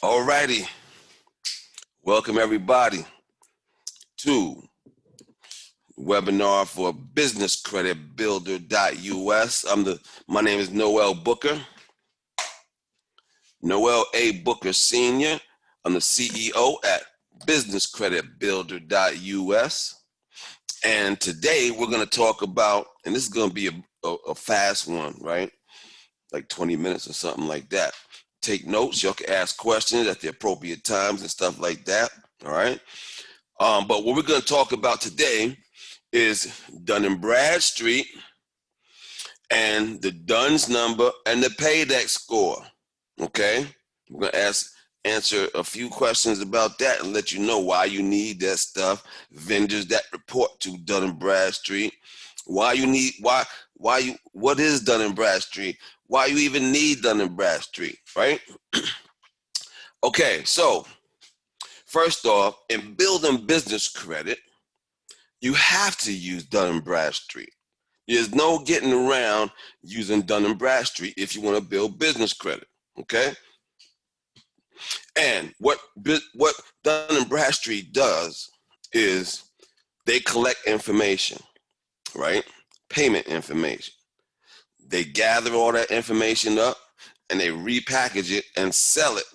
Alrighty, welcome everybody to webinar for Business Credit Builder.us. My name is Noel Booker, Noel A. Booker Sr. I'm the CEO at Business Credit Builder.us. And today we're going to talk about, and this is going to be a fast one, right? Like 20 minutes or something like that. Take notes. Y'all can ask questions at the appropriate times and stuff like that. All right. But what we're going to talk about today is Dun Bradstreet and the Dun's number and the PAYDEX score. Okay. We're going to answer a few questions about that and let you know why you need that stuff. Vendors that report to Dun Bradstreet. What is Dun Bradstreet? Why you even need Dun Bradstreet, right? Okay, so first off, in building business credit, you have to use Dun Bradstreet. There's no getting around using Dun Bradstreet if you want to build business credit, okay? And what Dun Bradstreet does is they collect information, right? Payment information. They gather all that information up and they repackage it and sell it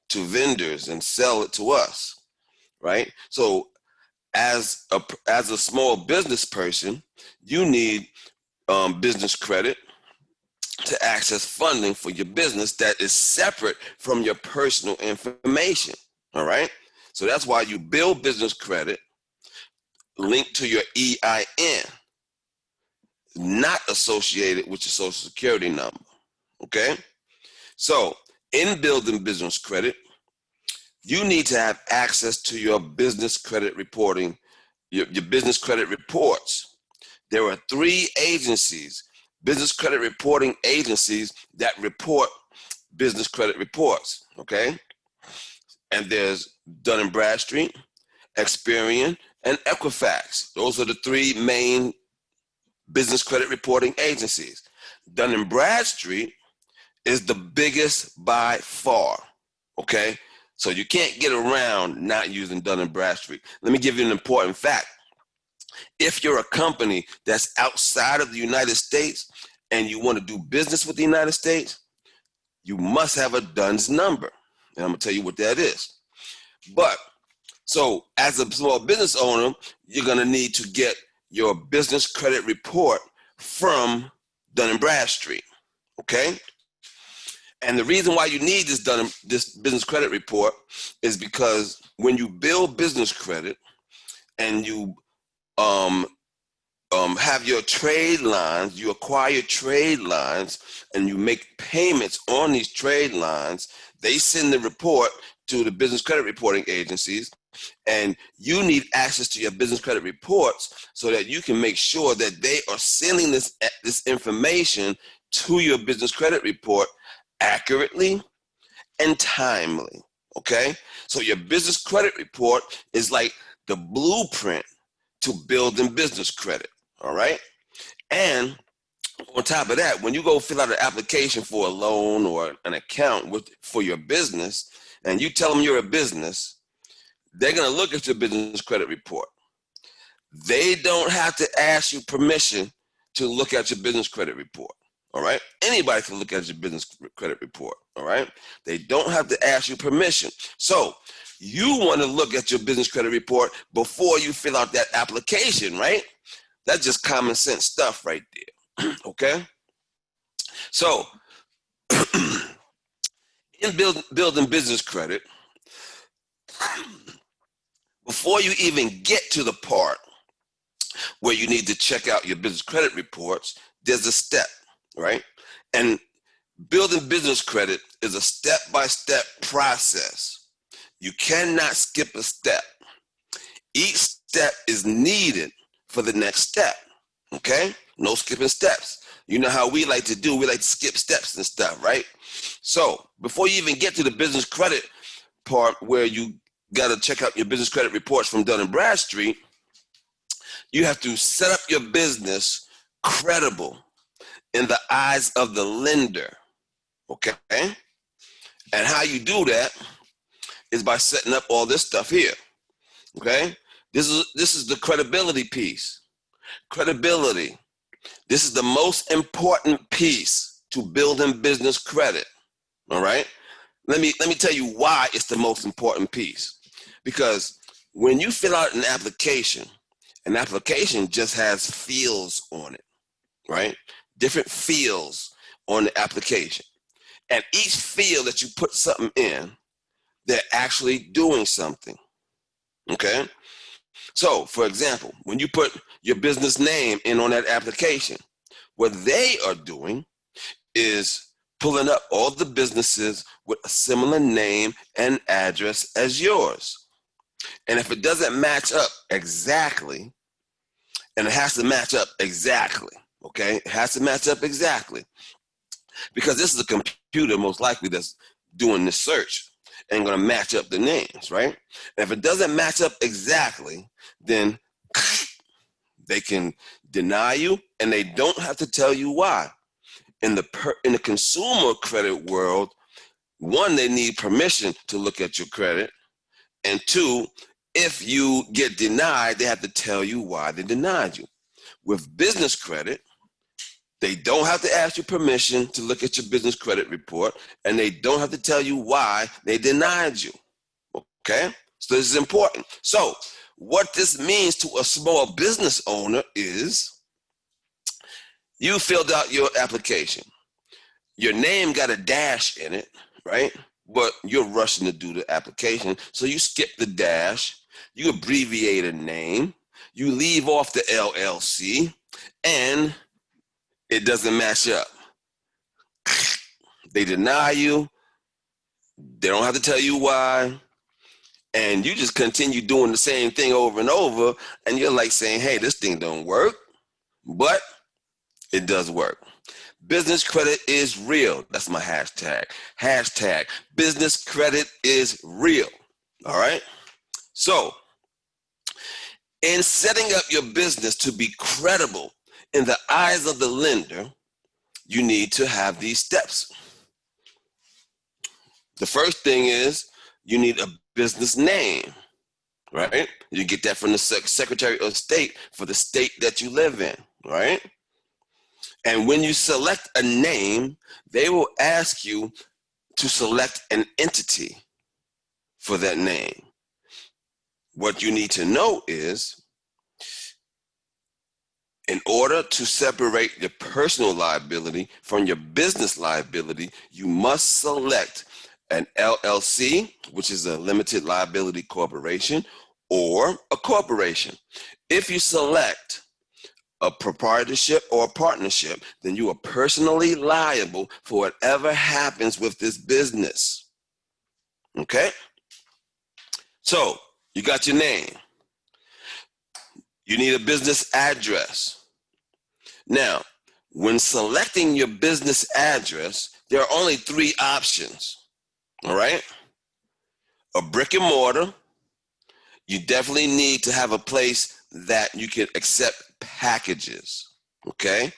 to vendors and sell it to us, right? So as a small business person, you need business credit to access funding for your business that is separate from your personal information, all right? So that's why you build business credit linked to your EIN, not associated with your social security number, okay? So in building business credit, you need to have access to your business credit reporting, your business credit reports. There are 3 agencies, business credit reporting agencies that report business credit reports, okay? And there's Dun & Bradstreet, Experian, and Equifax. Those are the 3 main business credit reporting agencies. Dun & Bradstreet is the biggest by far, okay? So you can't get around not using Dun & Bradstreet. Let me give you an important fact. If you're a company that's outside of the United States and you want to do business with the United States, you must have a Dun's number. And I'm going to tell you what that is. But, so as a small business owner, you're going to need to get your business credit report from Dun & Bradstreet, okay? And the reason why you need this business credit report is because when you build business credit and you have your trade lines, you acquire trade lines, and you make payments on these trade lines, they send the report to the business credit reporting agencies, and you need access to your business credit reports so that you can make sure that they are sending this information to your business credit report accurately and timely, okay? So your business credit report is like the blueprint to building business credit, all right? And on top of that, when you go fill out an application for a loan or an account for your business, and you tell them you're a business, they're gonna look at your business credit report. They don't have to ask you permission to look at your business credit report. All right. Anybody can look at your business credit report. All right. They don't have to ask you permission. So you want to look at your business credit report before you fill out that application, right? That's just common sense stuff right there. Okay. So in building business credit, before you even get to the part where you need to check out your business credit reports, there's a step, right? And building business credit is a step-by-step process. You cannot skip a step. Each step is needed for the next step, okay? No skipping steps. You know how we like to do, we like to skip steps and stuff, right? So before you even get to the business credit part where you got to check out your business credit reports from Dun & Bradstreet, you have to set up your business credible in the eyes of the lender, okay? And how you do that is by setting up all this stuff here. Okay? This is the credibility piece. Credibility. This is the most important piece to building business credit. All right? Let me tell you why it's the most important piece. Because when you fill out an application just has fields on it, right? Different fields on the application. And each field that you put something in, they're actually doing something. Okay? So, for example, when you put your business name in on that application, what they are doing is pulling up all the businesses with a similar name and address as yours. And if it doesn't match up exactly, and it has to match up exactly, okay? It has to match up exactly. Because this is a computer most likely that's doing this search and gonna match up the names, right? And if it doesn't match up exactly, then they can deny you and they don't have to tell you why. In the consumer credit world, one, they need permission to look at your credit. And two, if you get denied, they have to tell you why they denied you. With business credit, they don't have to ask you permission to look at your business credit report, and they don't have to tell you why they denied you. Okay? So this is important. So what this means to a small business owner is you filled out your application. Your name got a dash in it, right? But you're rushing to do the application. So you skip the dash, you abbreviate a name, you leave off the LLC, and it doesn't match up. They deny you. They don't have to tell you why. And you just continue doing the same thing over and over. And you're like saying, hey, this thing don't work. But it does work. Business credit is real. That's my hashtag. Hashtag business credit is real. All right. So in setting up your business to be credible in the eyes of the lender, you need to have these steps. The first thing is you need a business name, right? You get that from the Secretary of State for the state that you live in, right? And when you select a name, they will ask you to select an entity for that name. What you need to know is, in order to separate your personal liability from your business liability, you must select an LLC, which is a limited liability corporation, or a corporation. If you select a proprietorship or a partnership, then you are personally liable for whatever happens with this business. Okay? So you got your name. You need a business address. Now, when selecting your business address, there are only three options. All right? A brick and mortar. You definitely need to have a place that you can accept packages, okay?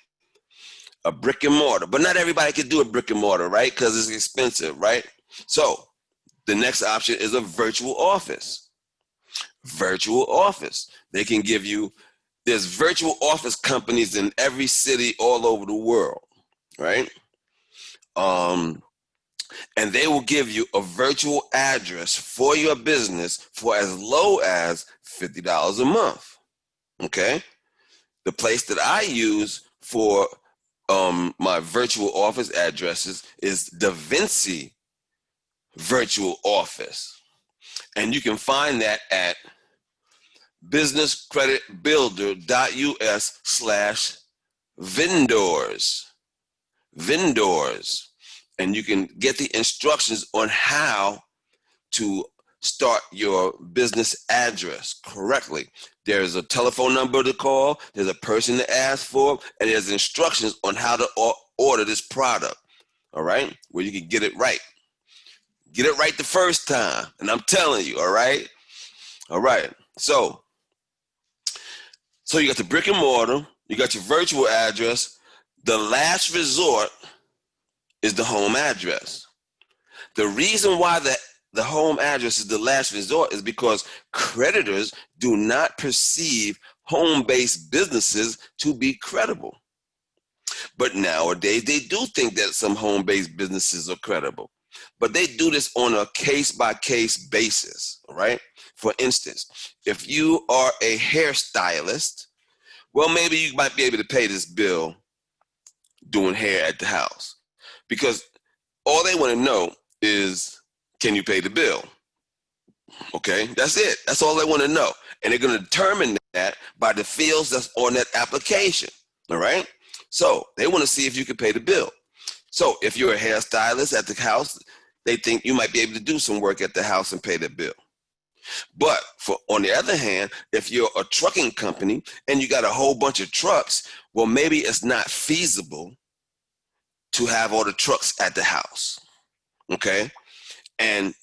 A brick and mortar, but not everybody can do a brick and mortar, right? Because it's expensive, right? So the next option is a virtual office. Virtual office. They can give you, there's virtual office companies in every city all over the world, right? And they will give you a virtual address for your business for as low as $50 a month, okay? The place that I use for my virtual office addresses is Da Vinci Virtual Office. And you can find that at businesscreditbuilder.us/vendors. Vendors. And you can get the instructions on how to start your business address correctly. There's a telephone number to call, there's a person to ask for, and there's instructions on how to order this product, all right? Where you can get it right. Get it right the first time, and I'm telling you, all right? All right, so you got the brick and mortar, you got your virtual address. The last resort is the home address. The reason why the the home address is the last resort is because creditors do not perceive home-based businesses to be credible. But nowadays, they do think that some home-based businesses are credible. But they do this on a case-by-case basis, right? For instance, if you are a hairstylist, well, maybe you might be able to pay this bill doing hair at the house. Because all they want to know is, can you pay the bill? Okay, that's it. That's all they want to know. And they're going to determine that by the fields that's on that application. All right. So they want to see if you can pay the bill. So if you're a hairstylist at the house, they think you might be able to do some work at the house and pay the bill. But on the other hand, if you're a trucking company and you got a whole bunch of trucks, well, maybe it's not feasible to have all the trucks at the house. Okay. And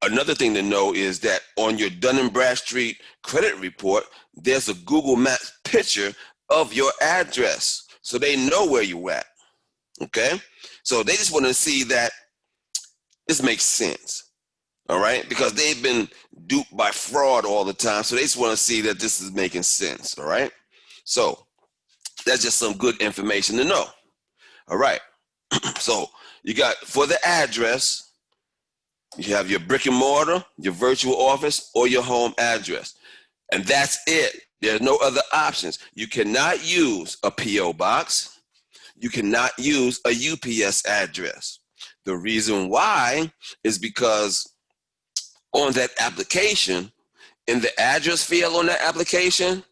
another thing to know is that on your Dun Bradstreet credit report, there's a Google Maps picture of your address. So they know where you're at. Okay. So they just want to see that this makes sense. All right. Because they've been duped by fraud all the time. So they just want to see that this is making sense. All right. So that's just some good information to know. All right. So you got for the address, you have your brick and mortar, your virtual office, or your home address. And that's it. There's no other options. You cannot use a P.O. box. You cannot use a UPS address. The reason why is because on that application, in the address field on that application,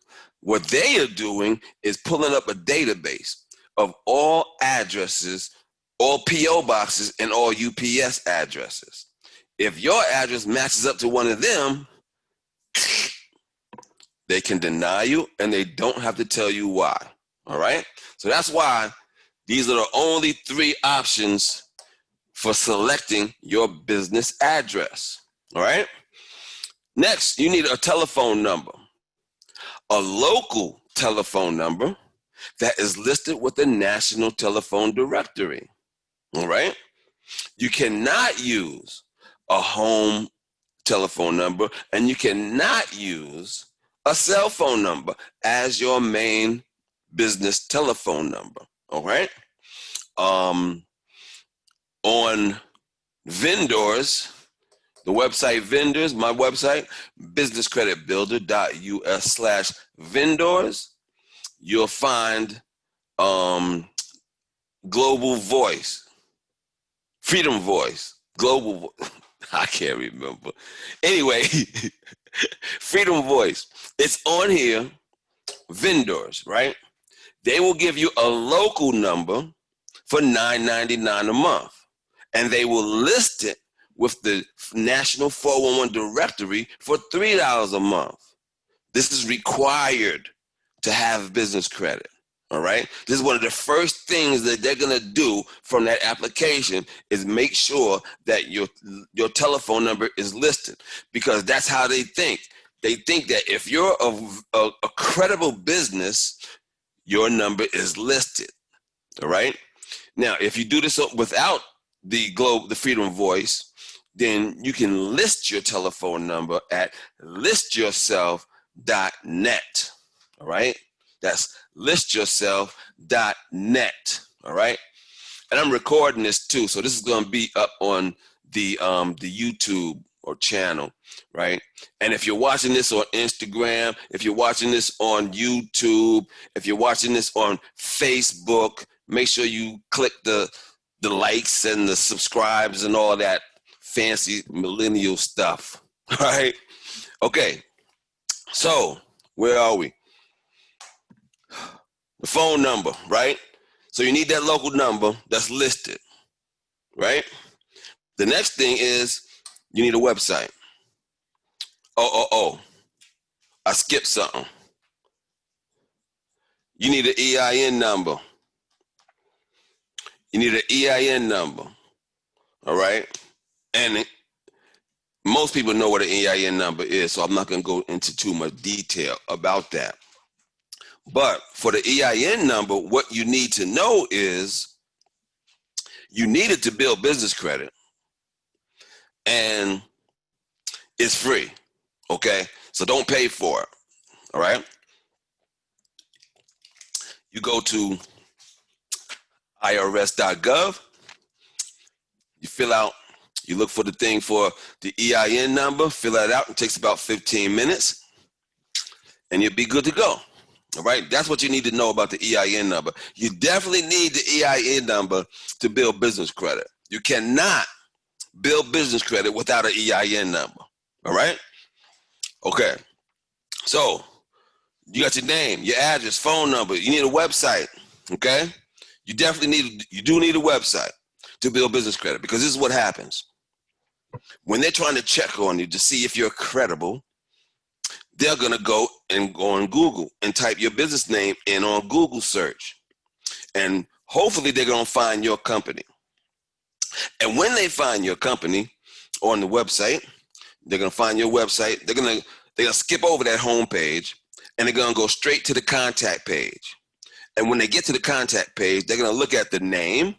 what they are doing is pulling up a database of all addresses, all P.O. boxes, and all UPS addresses. If your address matches up to one of them, they can deny you and they don't have to tell you why. All right? So that's why these are the only 3 options for selecting your business address. All right? Next, you need a telephone number, a local telephone number that is listed with the National Telephone Directory. All right? You cannot use a home telephone number, and you cannot use a cell phone number as your main business telephone number. All right. On vendors, the website vendors, my website, businesscreditbuilder.us/vendors, you'll find Global Voice, Freedom Voice, Global I can't remember. Anyway, Freedom Voice. It's on here, vendors, right? They will give you a local number for $9.99 a month. And they will list it with the National 411 Directory for $3 a month. This is required to have business credit. All right. This is one of the first things that they're going to do from that application is make sure that your telephone number is listed, because that's how they think. They think that if you're a credible business, your number is listed. All right. Now, if you do this without the Freedom Voice, then you can list your telephone number at listyourself.net. All right. That's listyourself.net. All right. And I'm recording this too. So this is going to be up on the YouTube or channel. Right. And if you're watching this on Instagram, if you're watching this on YouTube, if you're watching this on Facebook, make sure you click the likes and the subscribes and all that fancy millennial stuff. All right. Okay. So where are we? The phone number, right? So you need that local number that's listed, right? The next thing is you need a website. I skipped something. You need an EIN number. You need an EIN number, all right? And most people know what an EIN number is, so I'm not going to go into too much detail about that. But for the EIN number, what you need to know is you need it to build business credit. And It's free, okay? So don't pay for it, all right? You go to irs.gov, you fill out, you look for the thing for the EIN number, fill that out. It takes about 15 minutes, and you'll be good to go. All right, that's what you need to know about the EIN number. You definitely need the EIN number to build business credit. You cannot build business credit without an EIN number. All right? Okay. So you got your name, your address, phone number. You need a website. Okay? You do need a website to build business credit, because this is what happens. When they're trying to check on you to see if you're credible, they're going to go on Google and type your business name in on Google search. And hopefully they're going to find your company. And when they find your company on the website, they're going to find your website. They're going to skip over that home page, and they're going to go straight to the contact page. And when they get to the contact page, they're going to look at the name,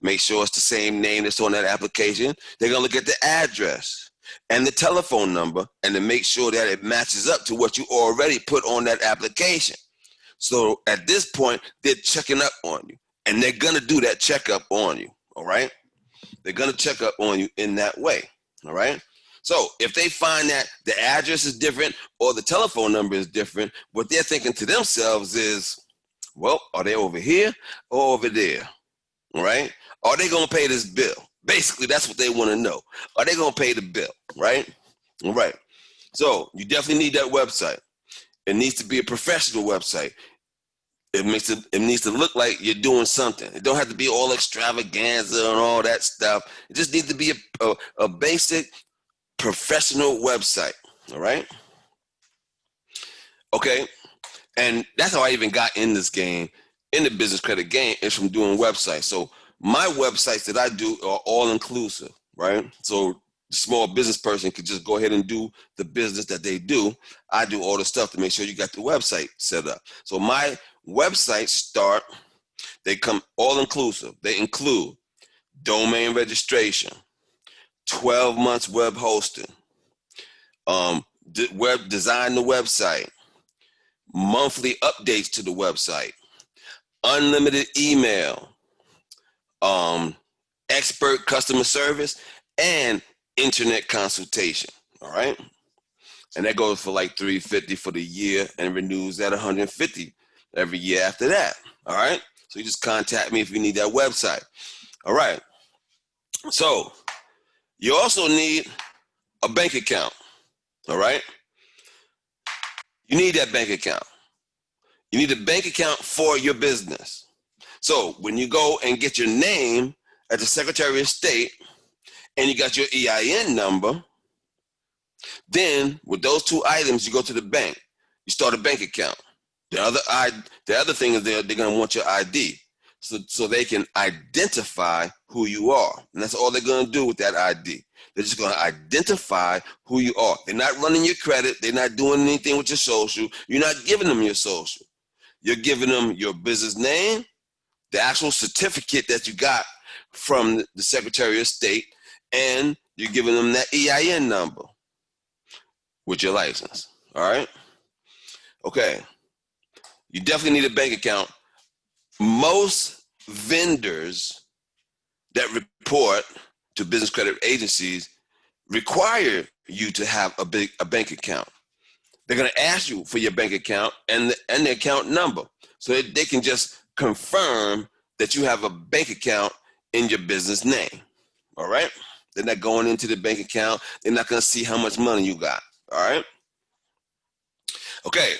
make sure it's the same name that's on that application. They're going to look at the address and the telephone number, and to make sure that it matches up to what you already put on that application. So at this point, they're checking up on you, and they're going to do that checkup on you, all right? They're going to check up on you in that way, all right? So if they find that the address is different or the telephone number is different, what they're thinking to themselves is, well, are they over here or over there, all right? Are they going to pay this bill? Basically, that's what they want to know. Are they going to pay the bill, right? All right. So you definitely need that website. It needs to be a professional website. It needs to look like you're doing something. It don't have to be all extravaganza and all that stuff. It just needs to be a basic professional website, all right? Okay, and that's how I even got in this game, in the business credit game, is from doing websites. So my websites that I do are all inclusive, right? So the small business person could just go ahead and do the business that they do. I do all the stuff to make sure you got the website set up. So my websites they come all inclusive. They include domain registration, 12 months web hosting, web design the website, monthly updates to the website, unlimited email, expert customer service, and internet consultation. All right, and that goes for like $350 for the year and renews at $150 every year after that. All right, so you just contact me if you need that website. All right, so you also need a bank account. All right, you need that bank account. You need a bank account for your business. So when you go and get your name at the Secretary of State and you got your EIN number, then with those two items, you go to the bank. You start a bank account. The other thing is they're going to want your ID so they can identify who you are. And that's all they're going to do with that ID. They're just going to identify who you are. They're not running your credit. They're not doing anything with your social. You're not giving them your social. You're giving them your business name, the actual certificate that you got from the Secretary of State, and you're giving them that EIN number with your license. All right? Okay. You definitely need a bank account. Most vendors that report to business credit agencies require you to have a bank account. They're going to ask you for your bank account and the account number so that they can just confirm that you have a bank account in your business name. All right? They're not going into the bank account. They're not going to see how much money you got. All right? Okay.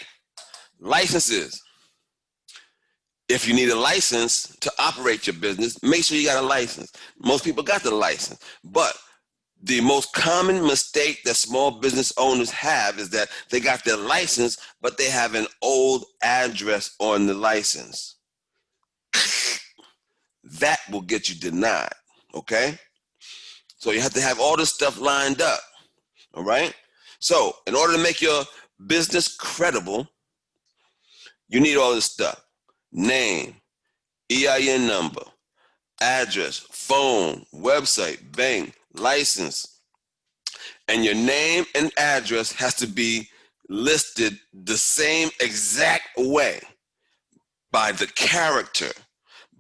Licenses. If you need a license to operate your business, make sure you got a license. Most people got the license, but the most common mistake that small business owners have is that they got their license, but they have an old address on the license. That will get you denied, okay? So you have to have all this stuff lined up, all right? So in order to make your business credible, you need all this stuff. Name, EIN number, address, phone, website, bank, license. and your name and address has to be listed the same exact way, by the character,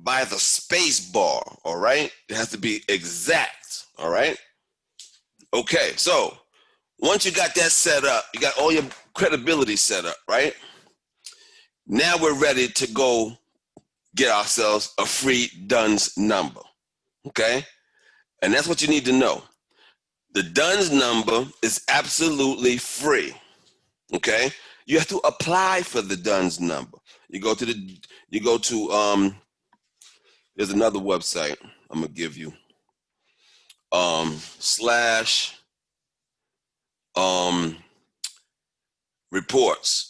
by the space bar, all right? It has to be exact, all right? Okay, so once you got that set up, you got all your credibility set up, right? Now we're ready to go get ourselves a free DUNS number, okay? And that's what you need to know. The DUNS number is absolutely free, okay? You have to apply for the DUNS number. There's another website I'm gonna give you, slash reports.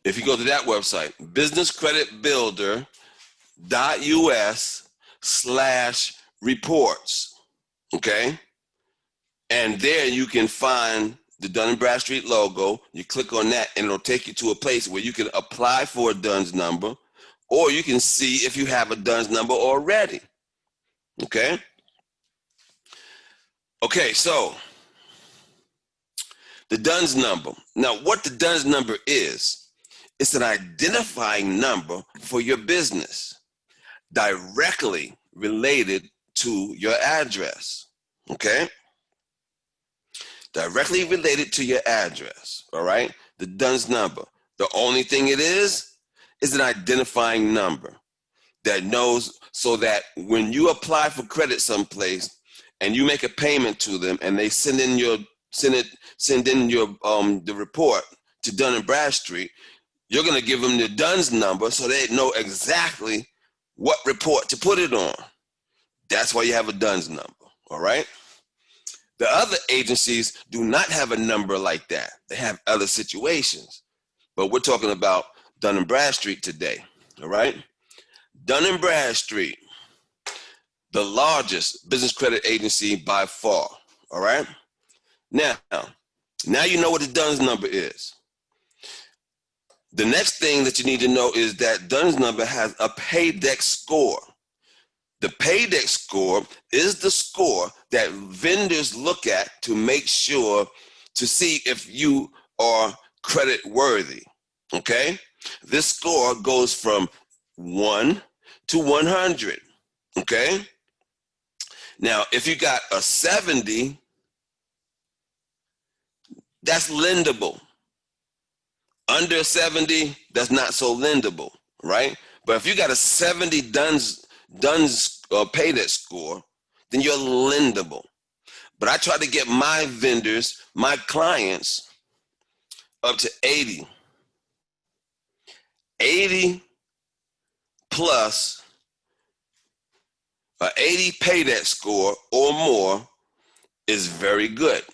If you go to that website, businesscreditbuilder.us/reports, okay? And there you can find the Dun & Bradstreet logo. You click on that and it'll take you to a place where you can apply for a DUNS number, or you can see if you have a DUNS number already, okay? Okay, so the DUNS number. Now, what the DUNS number is, it's an identifying number for your business directly related to your address, okay? Directly related to your address, all right? The DUNS number. The only thing it is an identifying number that knows, so that when you apply for credit someplace and you make a payment to them and they send in the report to Dun & Bradstreet, you're gonna give them the DUNS number so they know exactly what report to put it on. That's why you have a DUNS number, all right? The other agencies do not have a number like that. They have other situations, but we're talking about Dun & Bradstreet today, all right? Dun & Bradstreet, the largest business credit agency by far, all right? Now you know what the DUNS number is. The next thing that you need to know is that DUNS number has a PAYDEX score. The PAYDEX score is the score that vendors look at to make sure, to see if you are credit worthy, okay? This score goes from 1 to 100, okay? Now, if you got a 70, that's lendable. Under 70, that's not so lendable, right? But if you got a 70 DUNS PAYDEX score, then you're lendable. But I try to get my vendors, my clients, up to 80. 80 plus an 80 PAYDEX score or more is very good,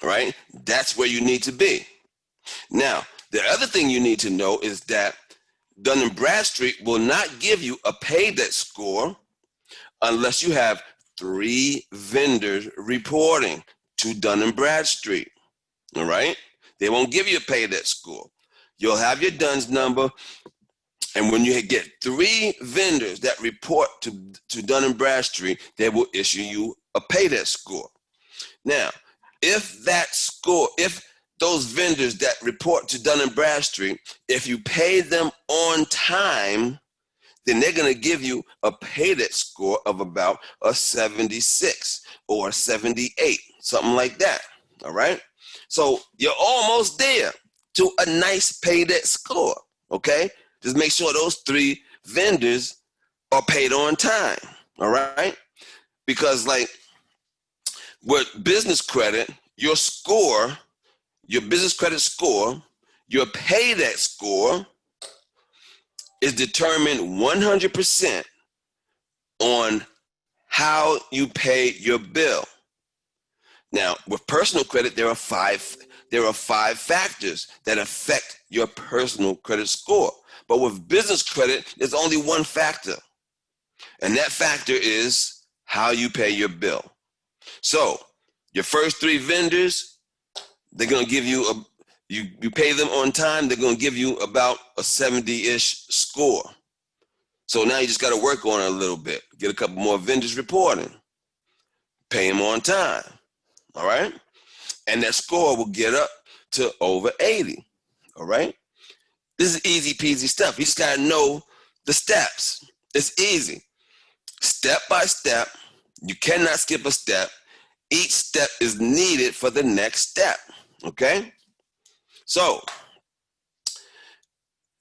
right? That's where you need to be. Now, the other thing you need to know is that Dun & Bradstreet will not give you a PAYDEX score unless you have 3 vendors reporting to Dun & Bradstreet, all right? They won't give you a PAYDEX score. You'll have your DUNS number, and when you get 3 vendors that report to Dun & Bradstreet, they will issue you a PAYDEX score. Now, if those vendors that report to Dun & Bradstreet, if you pay them on time, then they're gonna give you a PAYDEX score of about a 76 or a 78, something like that, all right? So you're almost there to a nice PAYDEX score, okay? Just make sure those 3 vendors are paid on time, all right? Because like with business credit, your score, your business credit score, your PAYDEX score is determined 100% on how you pay your bill. Now, with personal credit, there are five factors that affect your personal credit score. But with business credit, there's only one factor, and that factor is how you pay your bill. So your first 3 vendors, they're gonna give you you pay them on time, they're gonna give you about a 70-ish score. So now you just got to work on it a little bit. Get a couple more vendors reporting. Pay them on time. All right? And that score will get up to over 80. All right? This is easy peasy stuff. You just got to know the steps. It's easy. Step by step. You cannot skip a step. Each step is needed for the next step. Okay? So,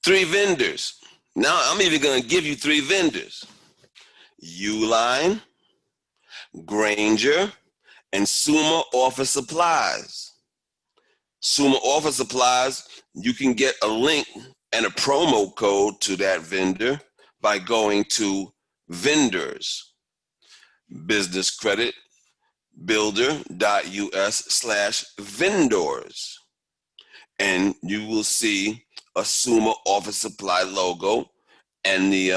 3 vendors. Now, I'm even going to give you 3 vendors. Uline, Granger, and Summa Office Supplies. Summa Office Supplies, you can get a link and a promo code to that vendor by going to vendors, business credit builder.us/vendors. And you will see a Summa Office Supply logo and the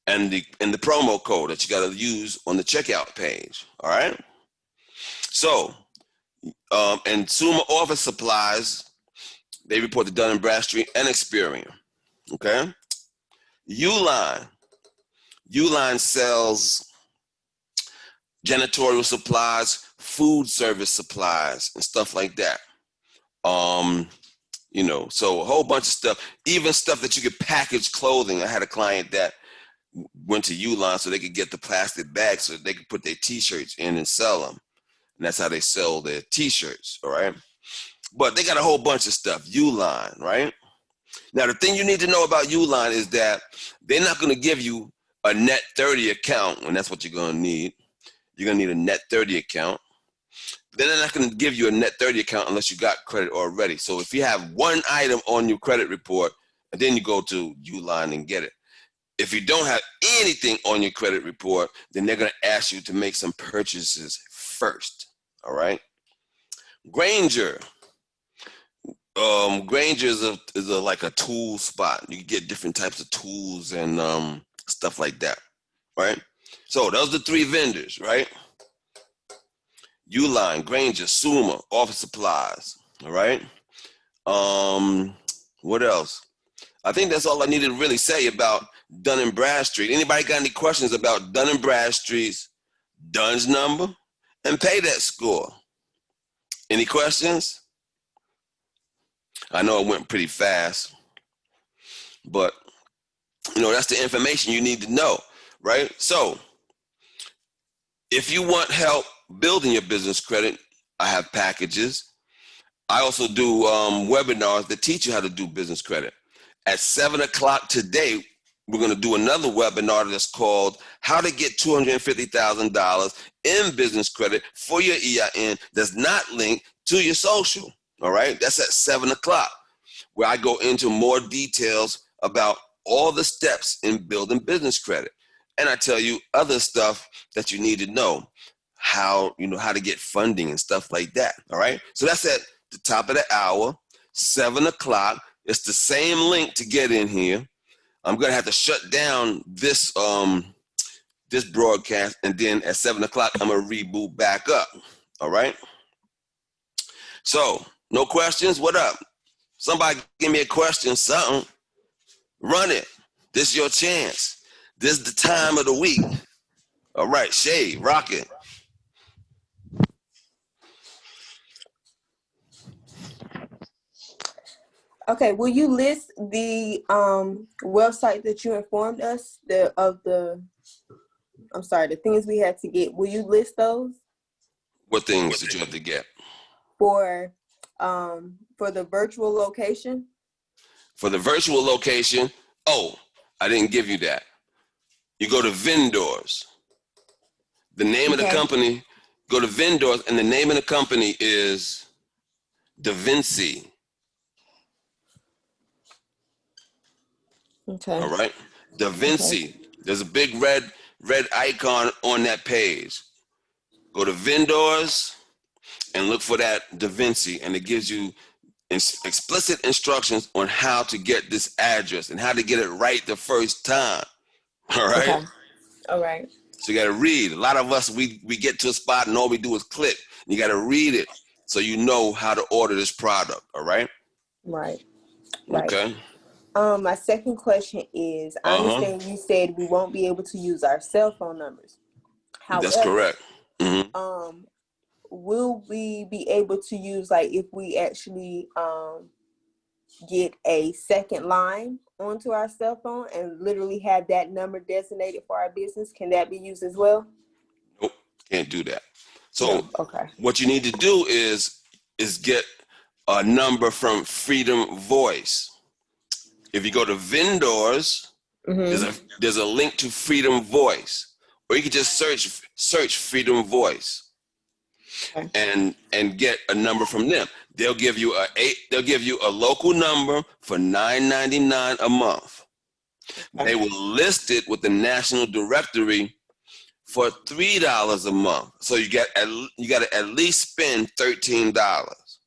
promo code that you got to use on the checkout page. All right. So, and Summa Office Supplies, they report to Dun Bradstreet and Experian. Okay. Uline sells janitorial supplies, food service supplies, and stuff like that. So a whole bunch of stuff, even stuff that you could package clothing. I had a client that went to Uline so they could get the plastic bags so they could put their t-shirts in and sell them. And that's how they sell their t-shirts, all right? But they got a whole bunch of stuff, Uline, right? Now, the thing you need to know about Uline is that they're not going to give you a net 30 account, and that's what you're going to need. You're going to need a net 30 account. Then they're not going to give you a net 30 account unless you got credit already. So if you have one item on your credit report, and then you go to Uline and get it. If you don't have anything on your credit report, then they're going to ask you to make some purchases first. All right. Granger. Granger is like a tool spot. You can get different types of tools and stuff like that. Right. So those are the 3 vendors, right? Uline, Granger, Summa, Office Supplies. All right. What else? I think that's all I needed to really say about Dun Bradstreet. Anybody got any questions about Dun Bradstreet's DUNS number and PAYDEX score? Any questions? I know it went pretty fast, but that's the information you need to know, right? So if you want help building your business credit, I have packages. I also do webinars that teach you how to do business credit. At 7 o'clock today, we're going to do another webinar that's called How to Get $250,000 in Business Credit for Your EIN that's not linked to your social. All right, that's at 7 o'clock, where I go into more details about all the steps in building business credit. And I tell you other stuff that you need to know, how to get funding and stuff like that. All right, so that's at the top of the hour, 7 o'clock. It's the same link to get in here. I'm going to have to shut down this this broadcast, and then at 7 o'clock, I'm going to reboot back up. All right? So, no questions? What up? Somebody give me a question, something. Run it. This is your chance. This is the time of the week. All right, Shay, rock it. Okay, will you list the website that you informed us the things we had to get? Will you list those? What things did you have to get? For the virtual location? For the virtual location, I didn't give you that. You go to vendors. The name of the company, go to vendors, and the name of the company is Da Vinci. Okay. All right. Da Vinci. Okay. There's a big red icon on that page. Go to vendors and look for that Da Vinci, and it gives you explicit instructions on how to get this address and how to get it right the first time. All right. Okay. All right. So you got to read. A lot of us, we get to a spot and all we do is click. You got to read it so you know how to order this product. All right. Right. Okay. My second question is, I understand you said we won't be able to use our cell phone numbers. That's However, correct. will we be able to use, like, if we actually get a second line onto our cell phone and literally have that number designated for our business? Can that be used as well? Nope, can't do that. So No. Okay. what you need to do is get a number from Freedom Voice. If you go to vendors, there's a link to Freedom Voice, or you can just search Freedom Voice, Okay. and get a number from them. They'll give you a local number for $9.99 a month. Okay. They will list it with the national directory for $3 a month. So you got to at least spend $13.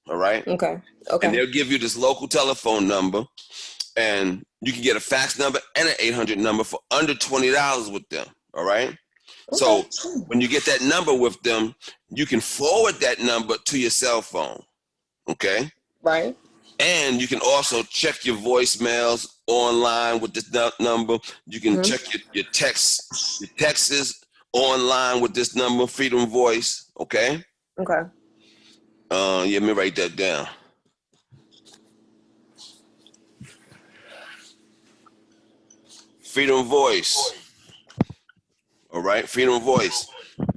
All right. Okay. Okay. And they'll give you this local telephone number, and you can get a fax number and an 800 number for under $20 with them. All right. So when you get that number with them, you can forward that number to your cell phone. Okay. Right. And you can also check your voicemails online with this number. You can check your texts online with this number, Freedom Voice. Okay. Okay. Let me write that down. Freedom Voice. All right, Freedom Voice.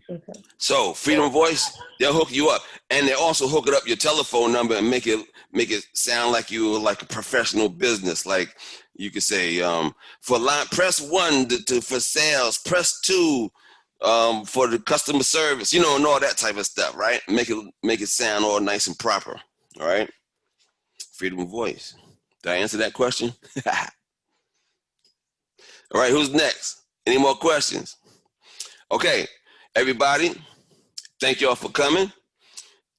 Okay. So Freedom Voice, they'll hook you up, and they also hook it up your telephone number and make it sound like you like a professional business. Like you could say, for line, press 1 for sales, press 2 for the customer service, and all that type of stuff, right? Make it sound all nice and proper. All right, Freedom Voice. Did I answer that question? All right, who's next? Any more questions? Okay, everybody, thank y'all for coming.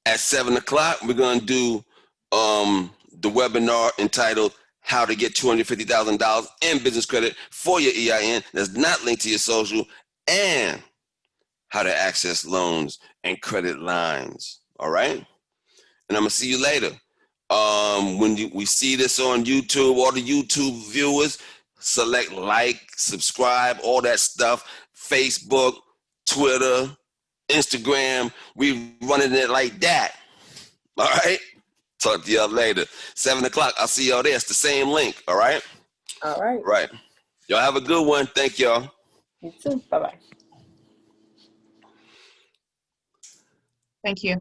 At 7 o'clock, we're going to do the webinar entitled How to Get $250,000 in Business Credit for Your EIN that's not linked to your social, and how to access loans and credit lines. All right? And I'm going to see you later. When we see this on YouTube, all the YouTube viewers, select like, subscribe, all that stuff. Facebook, Twitter, Instagram, we running it like that. All right? Talk to y'all later. 7 o'clock, I'll see y'all there. It's the same link, all right? All right. Right. Y'all have a good one. Thank y'all. You too. Bye-bye. Thank you.